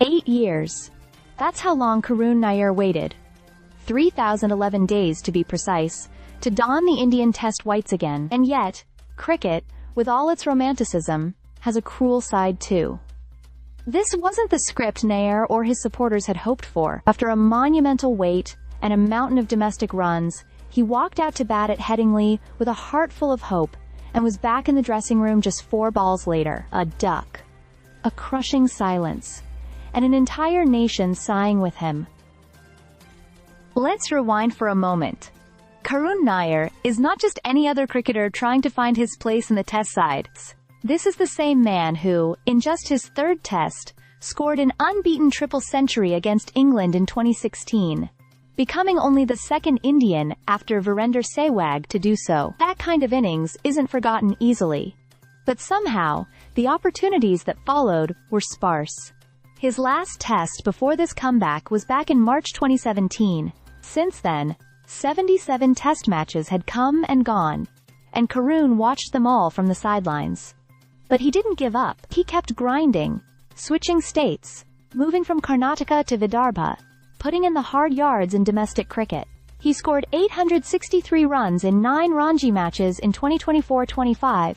8 years. That's how long Karun Nair waited. 3,011 days to be precise, to don the Indian Test whites again. And yet, cricket, with all its romanticism, has a cruel side too. This wasn't the script Nair or his supporters had hoped for. After a monumental wait and a mountain of domestic runs, he walked out to bat at Headingley with a heart full of hope and was back in the dressing room just 4 balls later. A duck. A crushing silence. And an entire nation sighing with him. Let's rewind for a moment. Karun Nair is not just any other cricketer trying to find his place in the Test sides. This is the same man who, in just his 3rd Test, scored an unbeaten triple century against England in 2016, becoming only the 2nd Indian after Virender Sehwag to do so. That kind of innings isn't forgotten easily. But somehow, the opportunities that followed were sparse. His last Test before this comeback was back in March 2017. Since then, 77 Test matches had come and gone, and Karun watched them all from the sidelines. But he didn't give up. He kept grinding, switching states, moving from Karnataka to Vidarbha, putting in the hard yards in domestic cricket. He scored 863 runs in 9 Ranji matches in 2024-25,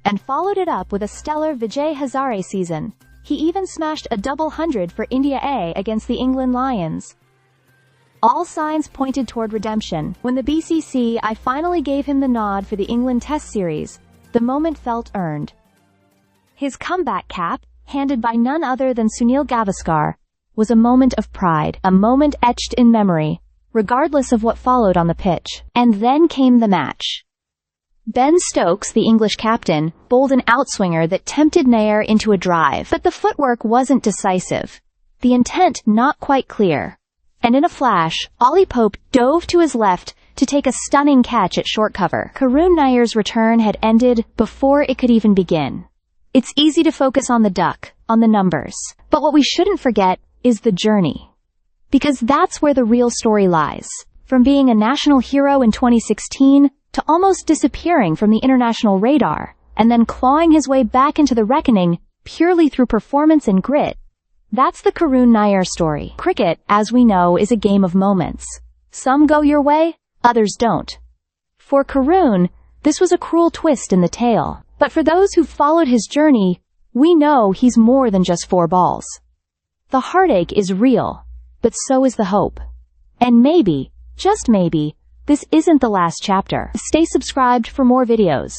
and followed it up with a stellar Vijay Hazare season. He even smashed a double hundred for India A against the England Lions. All signs pointed toward redemption. When the BCCI finally gave him the nod for the England Test series, the moment felt earned. His comeback cap, handed by none other than Sunil Gavaskar, was a moment of pride, a moment etched in memory, regardless of what followed on the pitch. And then came the match. Ben Stokes, the English captain, bowled an outswinger that tempted Nair into a drive, but the footwork wasn't decisive, the intent not quite clear. And in a flash, Ollie Pope dove to his left to take a stunning catch at short cover. Karun Nair's return had ended before it could even begin. It's easy to focus on the duck, on the numbers, but what we shouldn't forget is the journey. Because that's where the real story lies. From being a national hero in 2016 to almost disappearing from the international radar, and then clawing his way back into the reckoning purely through performance and grit. That's the Karun Nair story. Cricket, as we know, is a game of moments. Some go your way, others don't. For Karun, this was a cruel twist in the tale. But for those who followed his journey, we know he's more than just 4 balls. The heartache is real, but so is the hope. And maybe, just maybe, this isn't the last chapter. Stay subscribed for more videos.